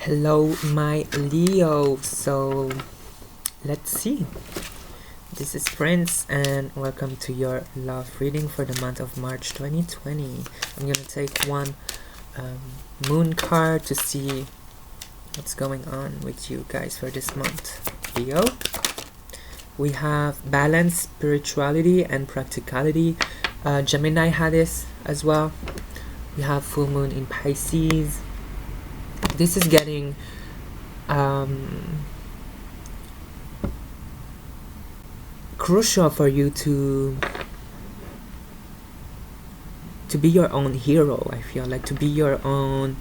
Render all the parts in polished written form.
Hello, my Leo. So, let's see. This is Prince, and welcome to your love reading for the month of March 2020. I'm gonna take one moon card to see what's going on with you guys for this month. Leo, we have balance, spirituality, and practicality. Gemini had this as well. We have full moon in Pisces. This is getting crucial for you to be your own hero. I feel like to be your own,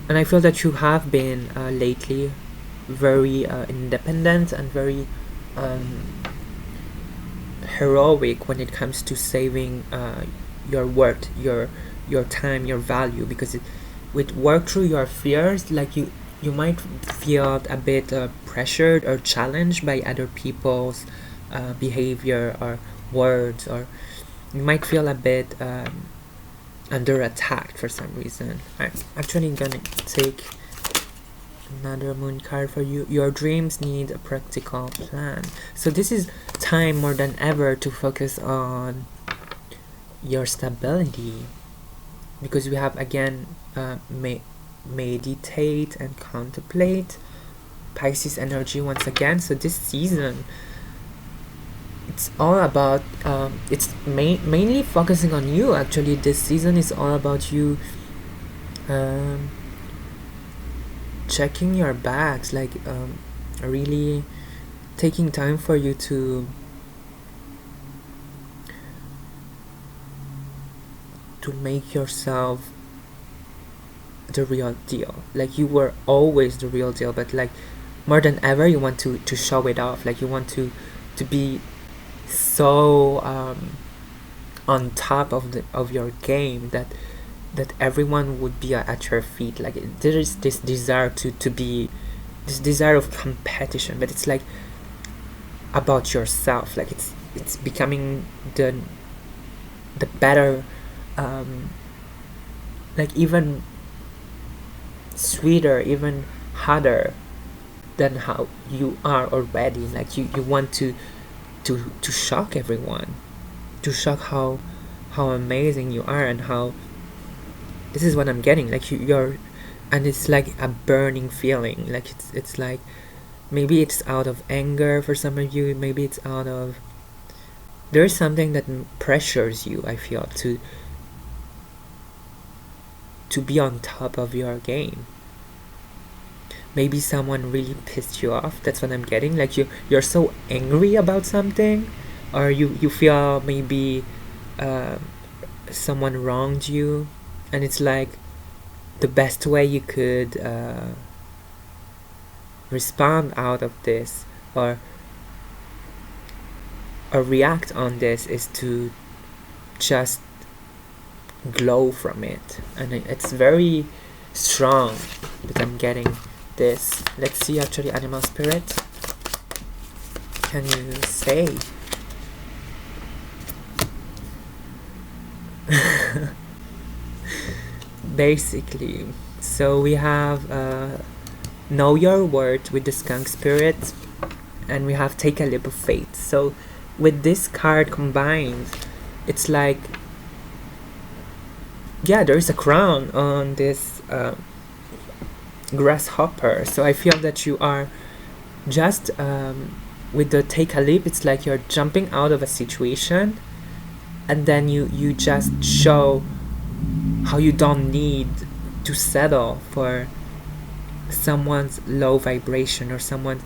and I feel that you have been lately very independent and very heroic when it comes to saving your worth, your time, your value, because with work through your fears, like you might feel a bit pressured or challenged by other people's behavior or words, or you might feel a bit under attack for some reason. I'm actually gonna take another moon card for you. Your dreams need a practical plan. So this is time more than ever to focus on your stability, because we have again meditate and contemplate, Pisces energy once again. So this season, it's all about it's mainly focusing on you. Actually, this season is all about you checking your bags, like really taking time for you to make yourself the real deal. Like you were always the real deal, but like more than ever you want to show it off. Like you want to be so on top of your game that everyone would be at your feet. Like there is this desire to be, this desire of competition, but it's like about yourself. Like it's becoming the better, like even sweeter, even harder than how you are already. Like you want to shock everyone, to shock how amazing you are, and how this is what I'm getting. Like you're, and it's like a burning feeling. Like it's like maybe it's out of anger for some of you, maybe it's out of, there's something that pressures you, I feel, to be on top of your game. Maybe someone really pissed you off. That's what I'm getting. Like you're so angry about something, or you feel maybe someone wronged you, and it's like the best way you could respond out of this, or react on this, is to just glow from it. And it's very strong that I'm getting this. Let's see, actually, animal spirit, can you say? Basically, so we have know your worth with the skunk spirit, and we have take a leap of faith. So with this card combined, it's like, yeah, there is a crown on this grasshopper. So I feel that you are just with the take a leap, it's like you're jumping out of a situation, and then you just show how you don't need to settle for someone's low vibration, or someone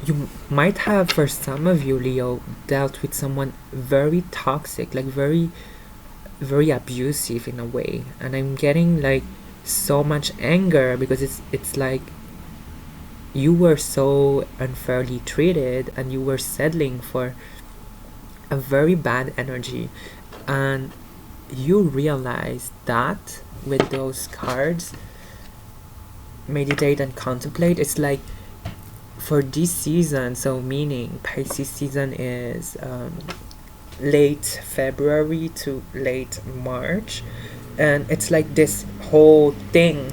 you might have, for some of you, Leo, dealt with someone very toxic, like very abusive in a way. And I'm getting like so much anger, because it's like you were so unfairly treated, and you were settling for a very bad energy, and you realize that with those cards, meditate and contemplate. It's like for this season, so meaning Pisces season is late February to late March, and it's like this whole thing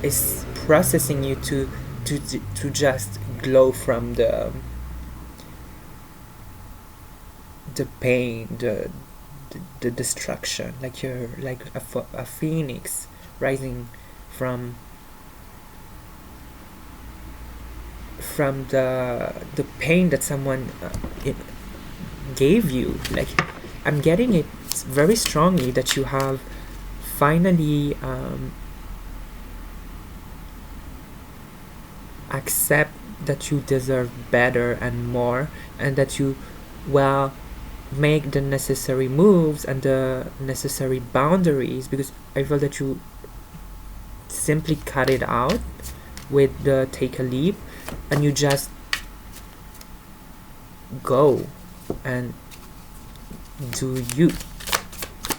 is processing you to just glow from the pain, the destruction, like you're like a phoenix rising from the pain that someone gave you. Like, I'm getting it very strongly that you have finally accept that you deserve better and more, and that you, well, make the necessary moves and the necessary boundaries, because I feel that you simply cut it out with the take a leap, and you just go and do you.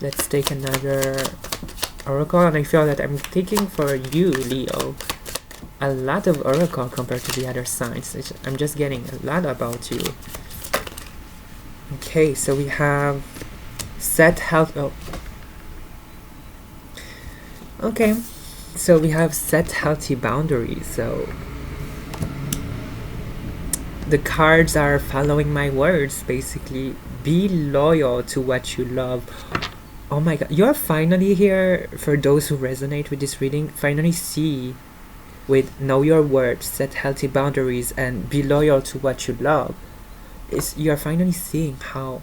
Let's take another oracle, and I feel that I'm taking for you, Leo, a lot of oracle compared to the other signs. I'm just getting a lot about you. Okay, so we have set health. Oh, okay. So we have set healthy boundaries. So the cards are following my words, basically. Be loyal to what you love. Oh my god, you're finally here. For those who resonate with this reading, finally see with know your worth, set healthy boundaries, and be loyal to what you love. You're finally seeing how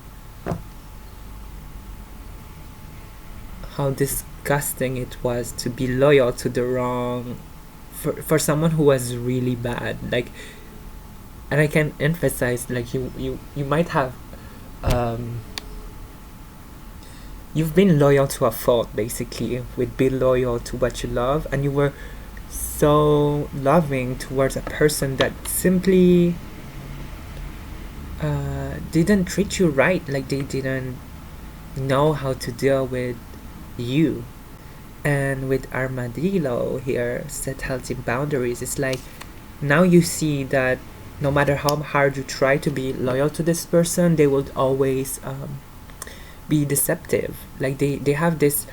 disgusting it was to be loyal to the wrong, for someone who was really bad. Like, and I can emphasize, like, you might have you've been loyal to a fault, basically, with be loyal to what you love, and you were so loving towards a person that simply didn't treat you right. Like, they didn't know how to deal with you. And with Armadillo here, set healthy boundaries. It's like, now you see that no matter how hard you try to be loyal to this person, they will always be deceptive. Like, they have this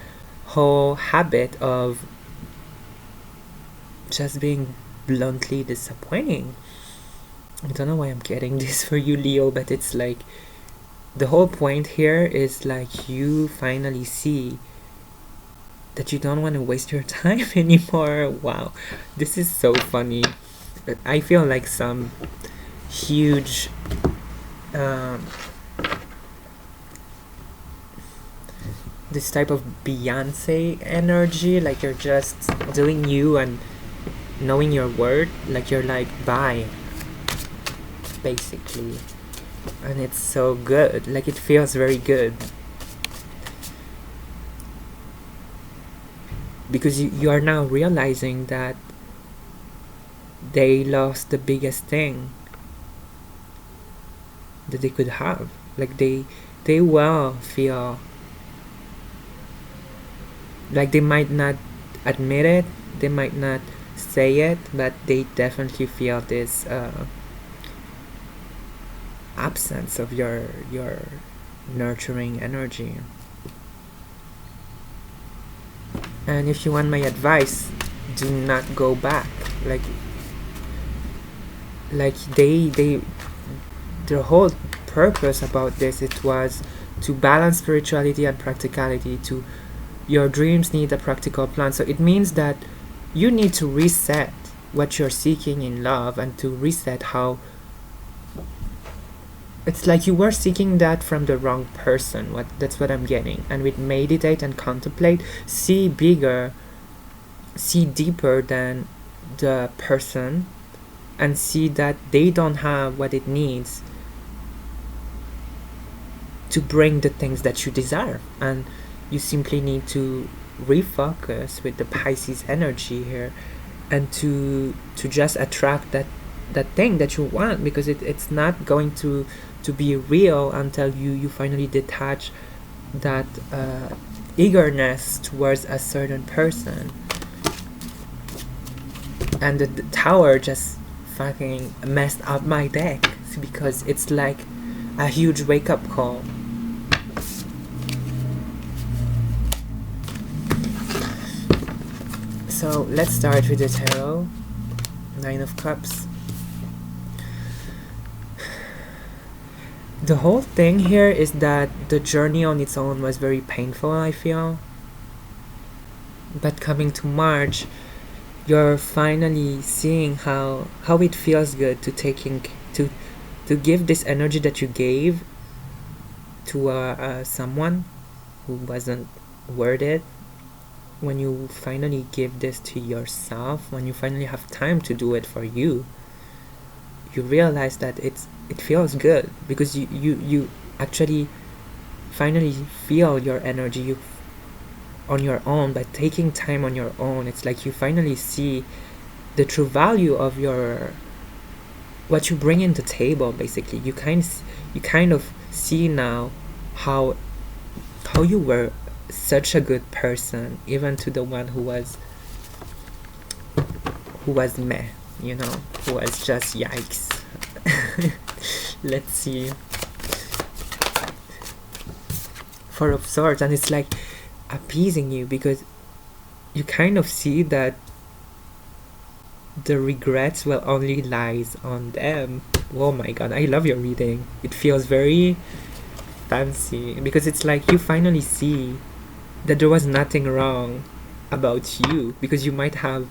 whole habit of just being bluntly disappointing. I don't know why I'm getting this for you, Leo, but it's like, the whole point here is like, you finally see that you don't want to waste your time anymore. Wow, this is so funny. I feel like some huge this type of Beyonce energy, like you're just doing you and knowing your word, like you're like, bye, basically. And it's so good, like it feels very good, because you are now realizing that they lost the biggest thing that they could have. Like, they will feel like, they might not admit it, they might not say it, but they definitely feel this absence of your nurturing energy. And if you want my advice, do not go back. Like the whole purpose about this, it was to balance spirituality and practicality. To your dreams need a practical plan, so it means that you need to reset what you're seeking in love, and to reset how it's like you were seeking that from the wrong person. That's what I'm getting. And with meditate and contemplate, see bigger, see deeper than the person, and see that they don't have what it needs to bring the things that you desire. And you simply need to refocus with the Pisces energy here, and to just attract that thing that you want, because it's not going to be real until you finally detach that eagerness towards a certain person. And the tower just fucking messed up my deck, because it's like a huge wake-up call. So let's start with the tarot. Nine of Cups. The whole thing here is that the journey on its own was very painful, I feel. But coming to March, you're finally seeing how it feels good to to give this energy that you gave to someone who wasn't worth it. When you finally give this to yourself, when you finally have time to do it for you, you realize that it feels good, because you actually finally feel your energy on your own. By taking time on your own, it's like you finally see the true value of what you bring in the table. Basically, you kind of see now how you were such a good person, even to the one who was meh, who was just yikes. Let's see. Four of Swords, and it's like appeasing you, because you kind of see that the regrets will only lies on them. Oh my god, I love your reading. It feels very fancy, because it's like you finally see that there was nothing wrong about you, because you might have,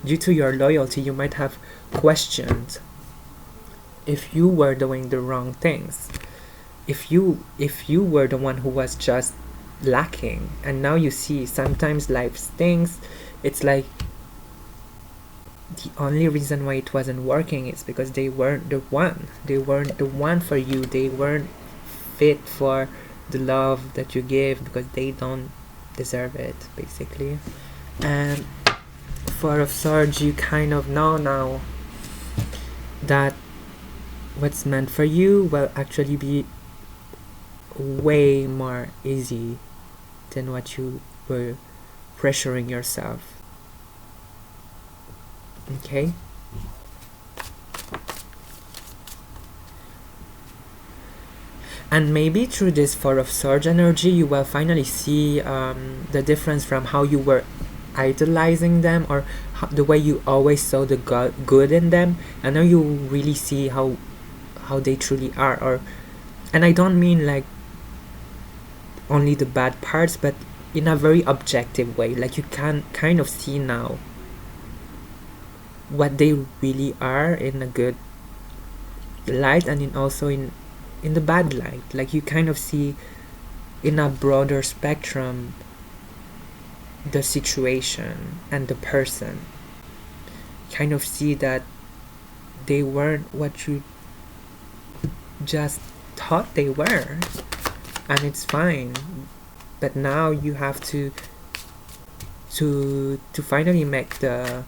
due to your loyalty, you might have questioned if you were doing the wrong things, if you were the one who was just lacking. And now you see sometimes life stings. It's like the only reason why it wasn't working is because they weren't the one for you. They weren't fit for the love that you give, because they don't deserve it, basically. And Four of Swords, you kind of know now that what's meant for you will actually be way more easy than what you were pressuring yourself. Okay? And maybe through this Four of Swords energy, you will finally see the difference from how you were idolizing them, or the way you always saw the good in them, and now you really see how they truly are. And I don't mean like only the bad parts, but in a very objective way. Like you can kind of see now what they really are in a good light, and also in the bad light. Like you kind of see in a broader spectrum the situation and the person. Kind of see that they weren't what you just thought they were, and it's fine. But now you have to finally make the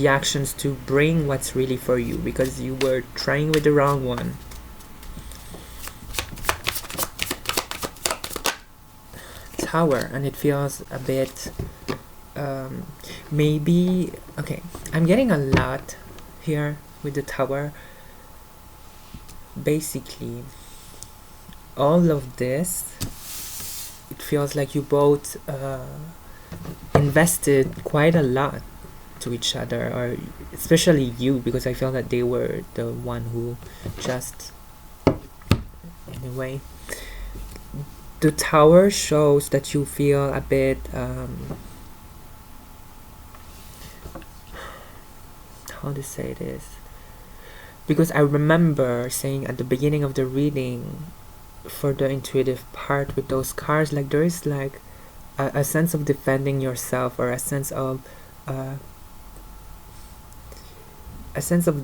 actions to bring what's really for you, because you were trying with the wrong one. Tower, and it feels a bit maybe okay, I'm getting a lot here with the Tower. Basically, all of this, it feels like you both invested quite a lot to each other, or especially you, because I feel that they were the one who just, anyway. The Tower shows that you feel a bit how to say this, because I remember saying at the beginning of the reading, for the intuitive part with those cards, like there is like a sense of defending yourself, or a sense of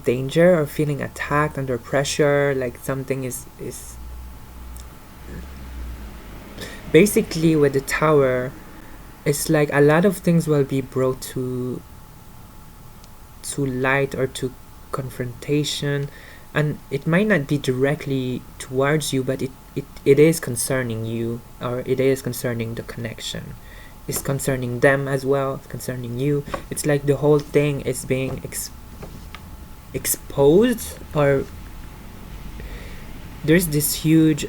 danger, or feeling attacked under pressure, like something is basically with the Tower. It's like a lot of things will be brought to light, or to confrontation, and it might not be directly towards you, but it is concerning you, or it is concerning the connection. It's concerning them as well, it's concerning you. It's like the whole thing is being exposed, or there's this huge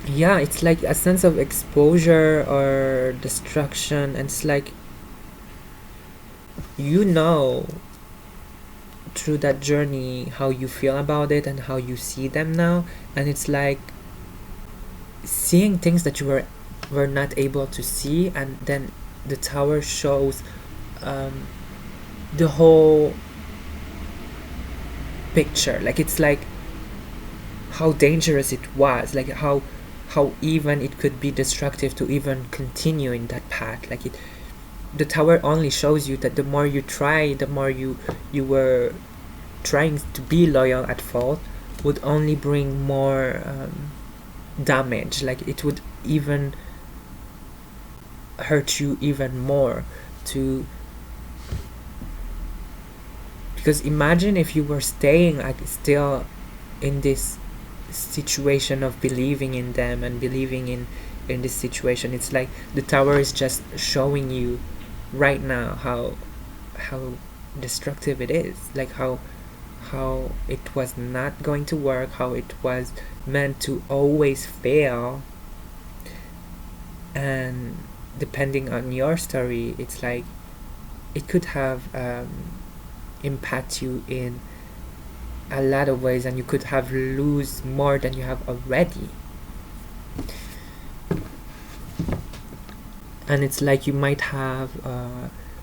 yeah, it's like a sense of exposure or destruction, and it's like, you know, through that journey how you feel about it and how you see them now, and it's like seeing things that you were not able to see, and then the tower shows um, the whole picture. Like, it's like how dangerous it was, like how even it could be destructive to even continue in that path. Like, the tower only shows you that the more you try, the more you were trying to be loyal at fault, would only bring more damage. Like, it would even hurt you even more to, because imagine if you were staying like still in this situation of believing in them and believing in this situation. It's like the tower is just showing you right now how destructive it is, like how it was not going to work, how it was meant to always fail. And depending on your story, it's like it could have impact you in a lot of ways, and you could have lose more than you have already. And it's like you might have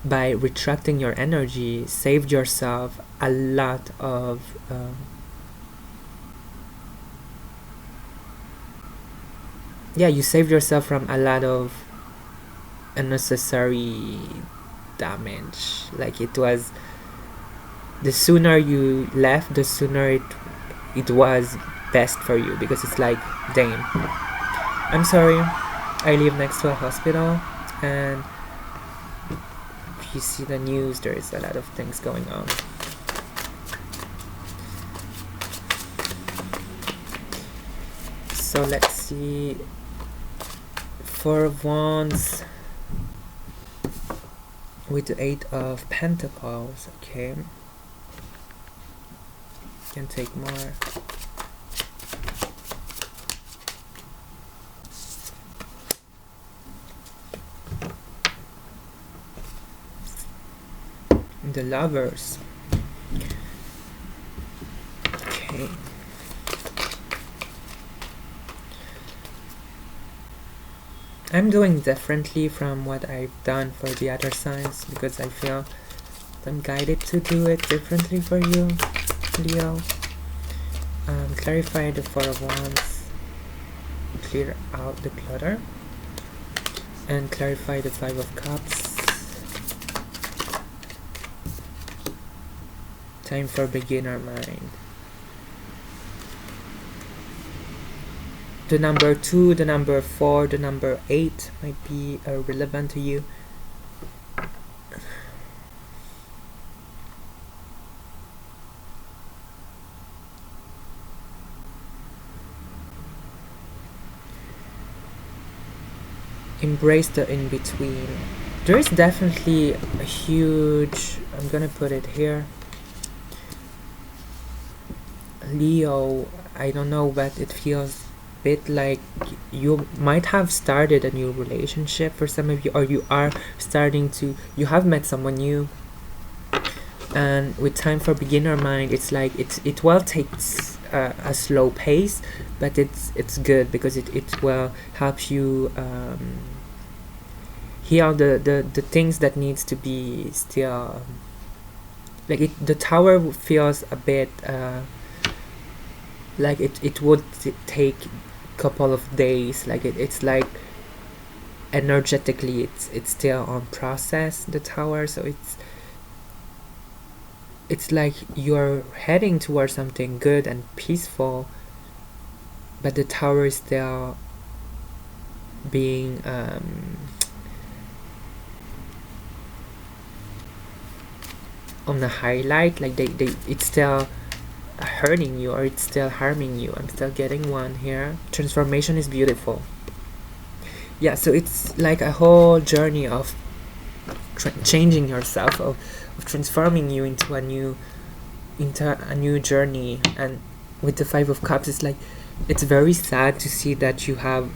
by retracting your energy saved yourself a lot of yeah, you saved yourself from a lot of unnecessary damage. Like, it was, the sooner you left, the sooner it was best for you, because it's like, damn, I'm sorry, I live next to a hospital, and if you see the news, there is a lot of things going on. So let's see. Four of Wands with the Eight of Pentacles. Okay, can take more. The Lovers. Okay. I'm doing differently from what I've done for the other signs, because I feel I'm guided to do it differently for you, Leo. Clarify the Four of Wands, clear out the clutter, and clarify the Five of Cups. Time for beginner mind. The number 2, the number 4, the number 8 might be relevant to you. Embrace the in-between. There is definitely a huge, I'm gonna put it here, Leo, I don't know, but it feels a bit like you might have started a new relationship for some of you, or you are starting to, you have met someone new, and with time for beginner mind, it's like it will take a slow pace, but it's good, because it will help you heal the things that needs to be still, like the tower feels a bit like it would take a couple of days, like it's like energetically it's still on process, the tower. So it's like you're heading towards something good and peaceful, but the tower is still being on the highlight, like it's still hurting you, or it's still harming you. I'm still getting one here. Transformation is beautiful. Yeah, so it's like a whole journey of changing yourself, of transforming you into a new journey. And with the Five of Cups, it's like it's very sad to see that you have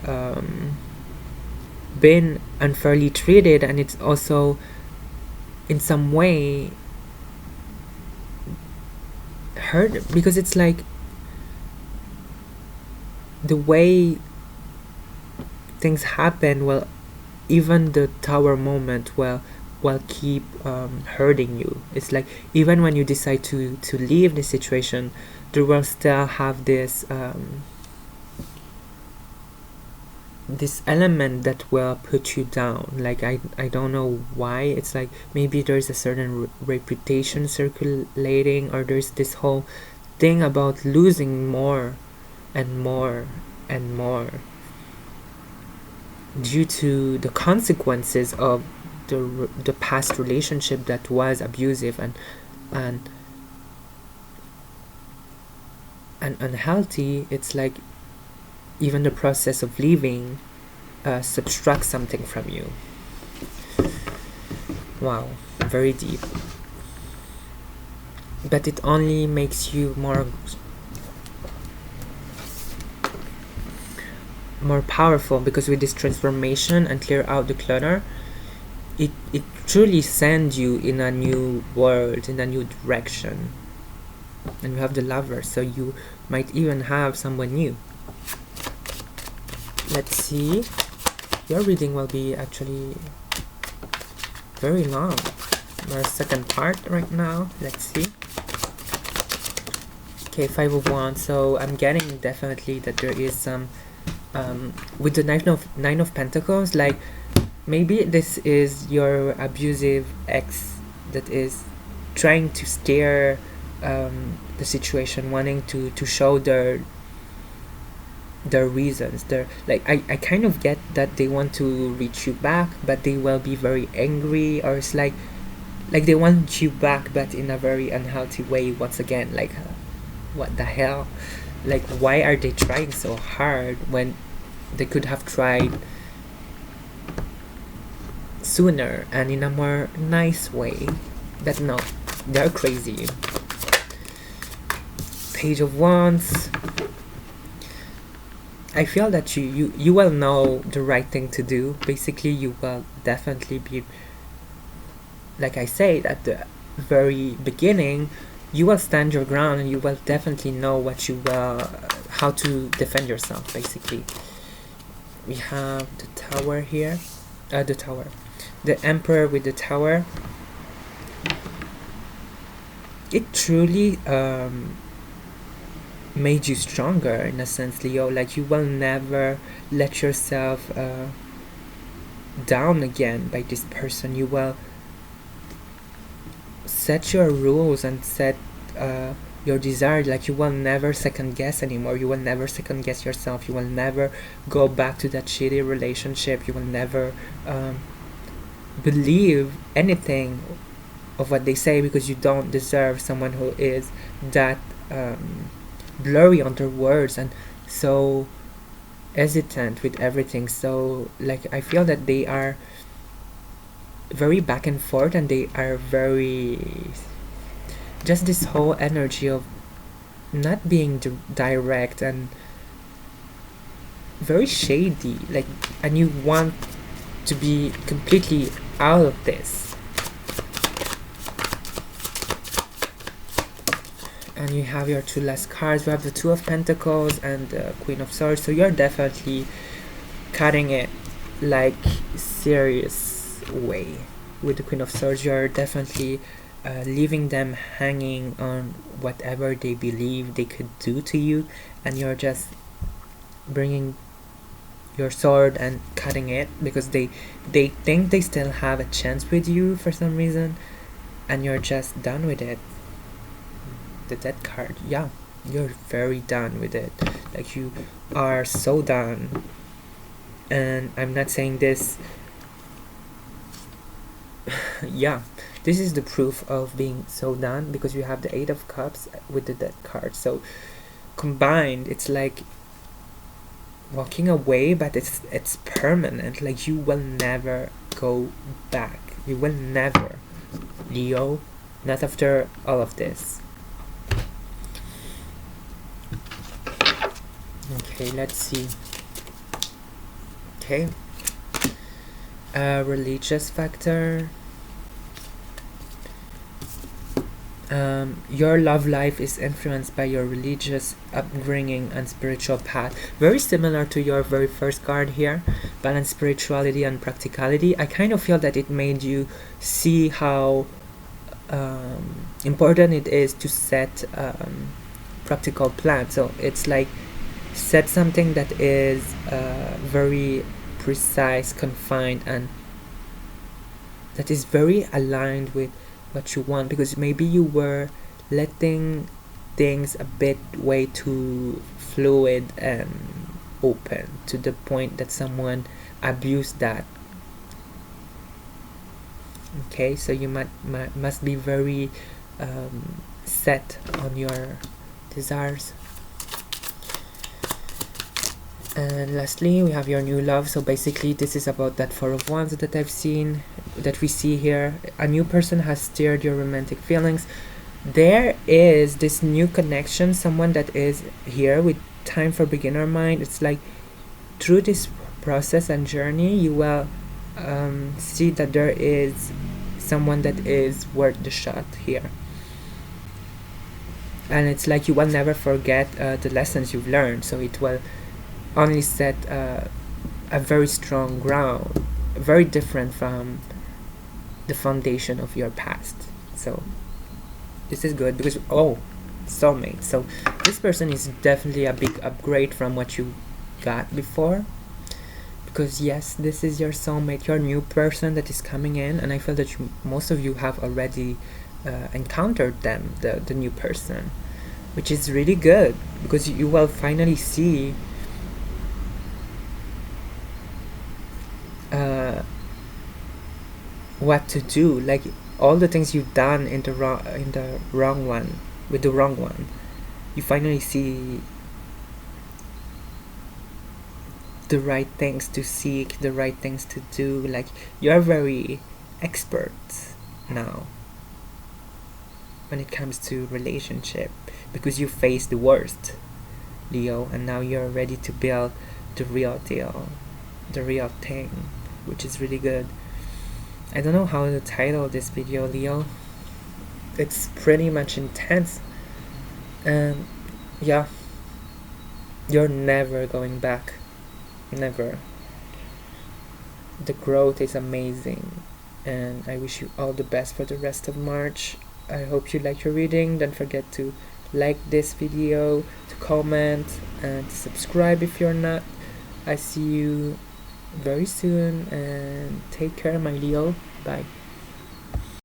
been unfairly treated, and it's also in some way hurt, because it's like the way things happen, well, even the Tower moment will keep hurting you. It's like even when you decide to leave the situation, there will still have this element that will put you down. Like I don't know why. It's like maybe there's a certain reputation circulating, or there's this whole thing about losing more and more and more due to the consequences of the past relationship that was abusive and and unhealthy. It's like even the process of leaving subtracts something from you. Wow, very deep. But it only makes you more powerful, because with this transformation and clear out the clutter, it truly sends you in a new world, in a new direction. And you have the Lover, so you might even have someone new. Let's see. Your reading will be actually very long. Our second part right now. Let's see. Okay, Five of Wands. So I'm getting definitely that there is some with the Nine of Pentacles, like maybe this is your abusive ex that is trying to steer the situation, wanting to show their reasons. They're like, I kind of get that they want to reach you back, but they will be very angry, or it's like they want you back, but in a very unhealthy way once again. Like, what the hell? Like, why are they trying so hard when they could have tried sooner and in a more nice way? But no, they're crazy. Page of Wands. I feel that you will know the right thing to do. Basically, you will definitely be, like I said at the very beginning, you will stand your ground, and you will definitely know what you will, how to defend yourself. Basically, we have the Tower here, the Emperor with the Tower. It truly made you stronger in a sense, Leo. Like, you will never let yourself down again by this person. You will set your rules and set your desire. Like, you will never second guess anymore. You will never second guess yourself. You will never go back to that shitty relationship. You will never believe anything of what they say, because you don't deserve someone who is that blurry on their words and so hesitant with everything. So, like, I feel that they are very back and forth, and they are very, just this whole energy of not being direct and very shady, like, and you want to be completely out of this. And you have your two last cards. We have the Two of Pentacles and the Queen of Swords. So you're definitely cutting it, like, serious way. With the Queen of Swords, you're definitely leaving them hanging on whatever they believe they could do to you, and you're just bringing your sword and cutting it, because they think they still have a chance with you for some reason, and you're just done with it. The Death card, yeah, you're very done with it. Like, you are so done. And I'm not saying this yeah, this is the proof of being so done, because you have the Eight of Cups with the Death card. So combined, it's like walking away, but it's permanent. Like, you will never go back. You will never, Leo, not after all of this. Okay, let's see. Okay, religious factor. Your love life is influenced by your religious upbringing and spiritual path. Very similar to your very first card here, balance spirituality and practicality. I kind of feel that it made you see how important it is to set practical plans. So it's like set something that is very precise, confined, and that is very aligned with what you want, because maybe you were letting things a bit way too fluid and open to the point that someone abused that. Okay, so you must be very set on your desires. And lastly, we have your new love. So basically, this is about that Four of Wands that I've seen, that we see here. A new person has stirred your romantic feelings. There is this new connection, someone that is here with time for beginner mind. It's like through this process and journey, you will see that there is someone that is worth the shot here. And it's like you will never forget the lessons you've learned. So it will only set a very strong ground, very different from the foundation of your past. So this is good because soulmate. So this person is definitely a big upgrade from what you got before, because yes, this is your soulmate, your new person that is coming in, and I feel that most of you have already encountered them, the new person, which is really good because you will finally see what to do, like all the things you've done in the wrong one, with the wrong one. You finally see the right things to seek, the right things to do. Like you're very expert now when it comes to relationship, because you faced the worst, Leo, and now you're ready to build the real deal, the real thing, which is really good. I don't know how to title this video, Leo. It's pretty much intense. And yeah, you're never going back. Never. The growth is amazing. And I wish you all the best for the rest of March. I hope you liked your reading. Don't forget to like this video, to comment, and to subscribe if you're not. I see you very soon, and take care, my Leo. Bye.